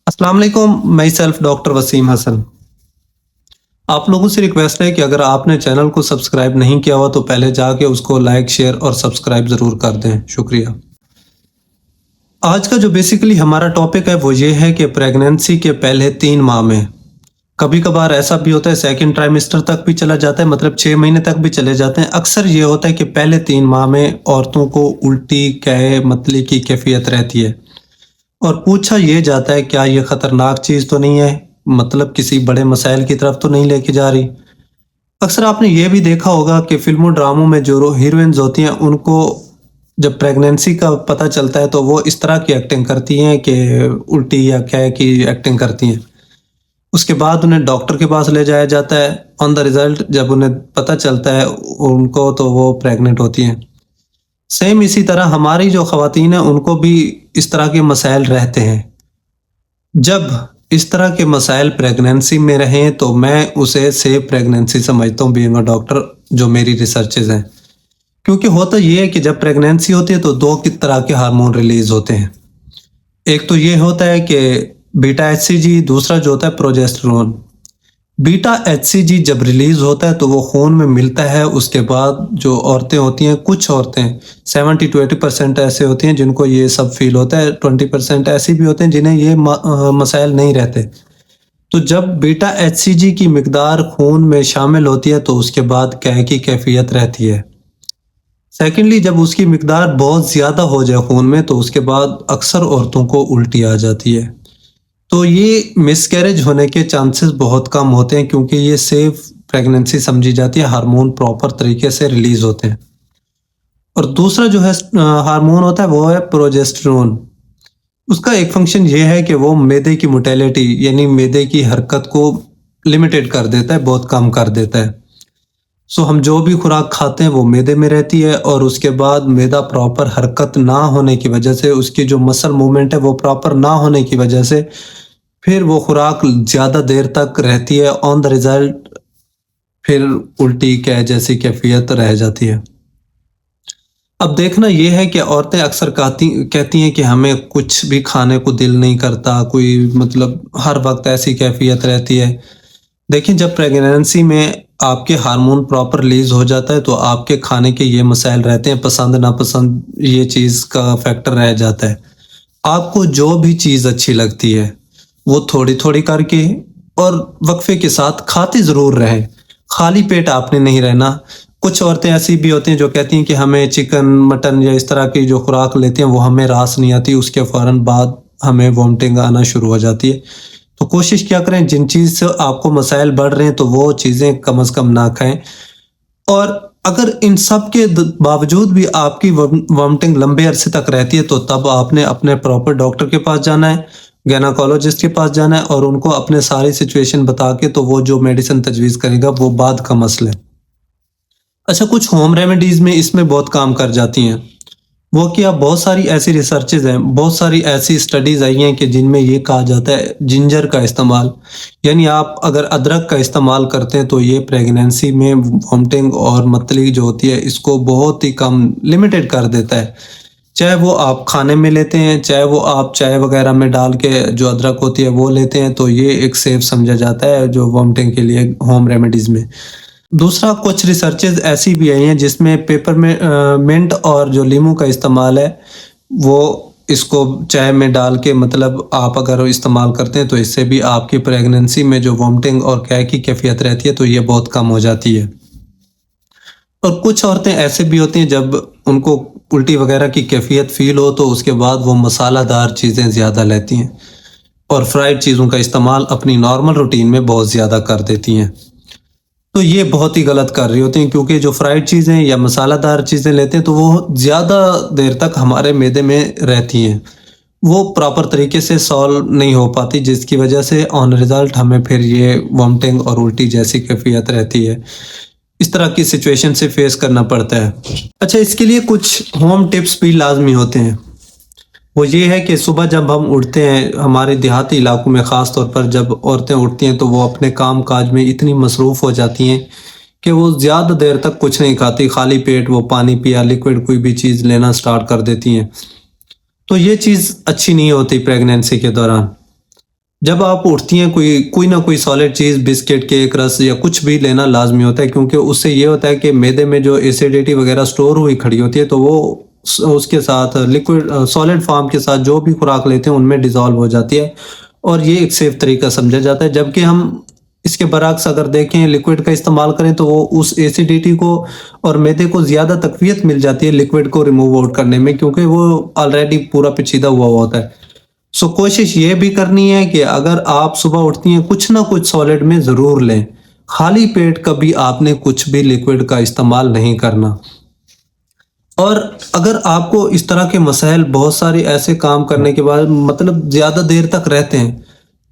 अस्सलाम वालेकुम। मैं सेल्फ डॉक्टर वसीम हसन। आप लोगों से रिक्वेस्ट है कि अगर आपने चैनल को सब्सक्राइब नहीं किया हुआ तो पहले जाके उसको लाइक शेयर और सब्सक्राइब ज़रूर कर दें। शुक्रिया। आज का जो बेसिकली हमारा टॉपिक है वो ये है कि प्रेगनेंसी के पहले 3 माह में कभी कभार ऐसा भी होता है, सेकंड ट्राइमेस्टर तक भी चला जाता है, मतलब 6 महीने तक भी चले जाते हैं। अक्सर ये होता है कि पहले 3 माह में औरतों को उल्टी, कह, मतली की कैफियत रहती है और पूछा ये जाता है क्या ये खतरनाक चीज़ तो नहीं है, मतलब किसी बड़े मसाइल की तरफ तो नहीं लेके जा रही। अक्सर आपने ये भी देखा होगा कि फिल्मों ड्रामों में जो हीरोइंस होती हैं उनको जब प्रेगनेंसी का पता चलता है तो वो इस तरह की एक्टिंग करती हैं कि उल्टी या क्या की एक्टिंग करती हैं। उसके बाद उन्हें डॉक्टर के पास ले जाया जाता है। ऑन द रिजल्ट जब उन्हें पता चलता है उनको तो वो प्रेग्नेंट होती हैं। सेम इसी तरह हमारी जो ख़वातीन हैं उनको भी इस तरह के मसाइल रहते हैं। जब इस तरह के मसाइल प्रेगनेंसी में रहें तो मैं उसे सेफ प्रेगनेंसी समझता हूँ बीइंग अ डॉक्टर, जो मेरी रिसर्चेज हैं। क्योंकि होता ये है कि जब प्रेगनेंसी होती है तो दो की तरह के हार्मोन रिलीज होते हैं। एक तो ये होता है कि बीटा एचसीजी, दूसरा जो होता है प्रोजेस्टेरोन। बीटा एचसीजी जब रिलीज होता है तो वो खून में मिलता है। उसके बाद जो औरतें होती हैं, कुछ औरतें 70 to 80% ऐसे होती हैं जिनको ये सब फील होता है, 20% ऐसी भी होते हैं जिन्हें ये मसाइल नहीं रहते। तो जब बीटा एचसीजी की मिकदार खून में शामिल होती है तो उसके बाद कह की कैफियत रहती है। सेकेंडली, जब उसकी मिकदार बहुत ज़्यादा हो जाए खून में तो उसके बाद अक्सर औरतों को उल्टी आ जाती है। तो ये मिसकैरेज होने के चांसेस बहुत कम होते हैं क्योंकि ये सेफ प्रेगनेंसी समझी जाती है, हार्मोन प्रॉपर तरीके से रिलीज होते हैं। और दूसरा जो है हार्मोन होता है वो है प्रोजेस्टेरोन। उसका एक फंक्शन ये है कि वो मैदे की मोटेलिटी यानी मैदे की हरकत को लिमिटेड कर देता है, बहुत कम कर देता है। सो हम जो भी खुराक खाते हैं वो मैदे में रहती है और उसके बाद मैदा प्रॉपर हरकत ना होने की वजह से, उसकी जो मसल मूवमेंट है वो प्रॉपर ना होने की वजह से फिर वो खुराक ज़्यादा देर तक रहती है। ऑन द रिजल्ट फिर उल्टी कह जैसी कैफियत रह जाती है। अब देखना ये है कि औरतें अक्सर कहती हैं कि हमें कुछ भी खाने को दिल नहीं करता, कोई मतलब हर वक्त ऐसी कैफियत रहती है। देखिए, जब प्रेगनेंसी में आपके हार्मोन प्रॉपर रिलीज हो जाता है तो आपके खाने के ये मसाइल रहते हैं, पसंद नापसंद ये चीज़ का फैक्टर रह जाता है। आपको जो भी चीज़ अच्छी लगती है वो थोड़ी थोड़ी करके और वक्फे के साथ खाते ज़रूर रहें। खाली पेट आपने नहीं रहना। कुछ औरतें ऐसी भी होती हैं जो कहती हैं कि हमें चिकन, मटन या इस तरह की जो खुराक लेते हैं वो हमें रास नहीं आती, उसके फ़ौरन बाद हमें वॉमिटिंग आना शुरू हो जाती है। तो कोशिश क्या करें, जिन चीज़ से आपको मसाइल बढ़ रहे हैं तो वो चीज़ें कम से कम ना खाएं। और अगर इन सब के बावजूद भी आपकी वॉमिटिंग लंबे अरसे तक रहती है तो तब आपने अपने प्रॉपर डॉक्टर के पास जाना है, गायनेकोलॉजिस्ट के पास जाना है और उनको अपने सारी सिचुएशन बता के तो वो जो मेडिसिन तजवीज़ करेगा वो बाद का मसला है। अच्छा, कुछ होम रेमेडीज़ में इसमें बहुत काम कर जाती हैं। वो क्या, बहुत सारी ऐसी रिसर्चेज़ हैं, बहुत सारी ऐसी स्टडीज़ आई हैं कि जिनमें ये कहा जाता है जिंजर का इस्तेमाल, यानी आप अगर अदरक का इस्तेमाल करते हैं तो ये प्रेगनेंसी में वॉमिटिंग और मतली जो होती है इसको बहुत ही कम लिमिटेड कर देता है। चाहे वो आप खाने में लेते हैं, चाहे वो आप चाय वगैरह में डाल के जो अदरक होती है वो लेते हैं, तो ये एक सेफ समझा जाता है जो वॉमिटिंग के लिए होम रेमेडीज़ में। दूसरा, कुछ रिसर्चेज़ ऐसी भी आई हैं जिसमें पेपर में मिंट और जो लीमू का इस्तेमाल है वो इसको चाय में डाल के, मतलब आप अगर इस्तेमाल करते हैं तो इससे भी आपकी प्रेगनेंसी में जो वॉमिटिंग और क्या की कैफियत रहती है तो ये बहुत कम हो जाती है। और कुछ औरतें ऐसे भी होती हैं जब उनको उल्टी वगैरह की कैफियत फील हो तो उसके बाद वो मसालादार चीज़ें ज़्यादा लेती हैं और फ्राइड चीज़ों का इस्तेमाल अपनी नॉर्मल रूटीन में बहुत ज़्यादा कर देती हैं। तो ये बहुत ही गलत कर रही होती हैं क्योंकि जो फ्राइड चीज़ें या मसालादार चीज़ें लेते हैं तो वो ज़्यादा देर तक हमारे मैदे में रहती हैं, वो प्रॉपर तरीके से सॉल्व नहीं हो पाती, जिसकी वजह से ऑन रिजल्ट हमें फिर ये वॉमिटिंग और उल्टी जैसी कैफियत रहती है। इस तरह की सिचुएशन से फेस करना पड़ता है। अच्छा, इसके लिए कुछ होम टिप्स भी लाजमी होते हैं। वो ये है कि सुबह जब हम उठते हैं, हमारे देहाती इलाकों में ख़ास तौर पर जब औरतें उठती हैं तो वो अपने काम काज में इतनी मसरूफ़ हो जाती हैं कि वो ज़्यादा देर तक कुछ नहीं खाती, खाली पेट वो पानी पिया, लिक्विड कोई भी चीज़ लेना स्टार्ट कर देती हैं। तो ये चीज़ अच्छी नहीं होती प्रेगनेंसी के दौरान। जब आप उठती हैं कोई ना कोई सॉलिड चीज़, बिस्किट, केक, रस या कुछ भी लेना लाजमी होता है, क्योंकि उससे ये होता है कि मैदे में जो एसिडिटी वगैरह स्टोर हुई खड़ी होती है, तो वो उसके साथ लिक्विड सॉलिड फॉर्म के साथ जो भी खुराक लेते हैं उनमें डिज़ोल्व हो जाती है, और ये एक सेफ तरीका समझा जाता है। जबकि हम इसके बरक्स अगर देखें, लिक्विड का इस्तेमाल करें तो वो उस एसिडिटी को और मैदे को ज़्यादा तकवीत मिल जाती है लिक्विड को रिमूव आउट करने में, क्योंकि वो ऑलरेडी पूरा पेचीदा हुआ होता है। सो कोशिश ये भी करनी है कि अगर आप सुबह उठती हैं कुछ ना कुछ सॉलिड में ज़रूर लें। खाली पेट कभी आपने कुछ भी लिक्विड का इस्तेमाल नहीं करना। और अगर आपको इस तरह के मसाइल बहुत सारे ऐसे काम करने के बाद मतलब ज़्यादा देर तक रहते हैं,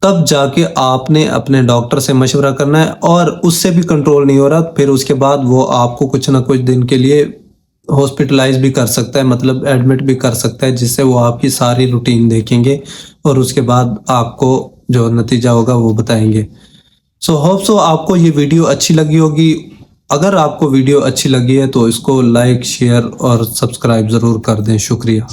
तब जाके आपने अपने डॉक्टर से मशवरा करना है, और उससे भी कंट्रोल नहीं हो रहा, फिर उसके बाद वो आपको कुछ ना कुछ दिन के लिए हॉस्पिटलाइज भी कर सकता है, मतलब एडमिट भी कर सकता है, जिससे वो आपकी सारी रूटीन देखेंगे और उसके बाद आपको जो नतीजा होगा वो बताएंगे। सो होप सो आपको ये वीडियो अच्छी लगी होगी। अगर आपको वीडियो अच्छी लगी है तो इसको लाइक, शेयर और सब्सक्राइब ज़रूर कर दें। शुक्रिया।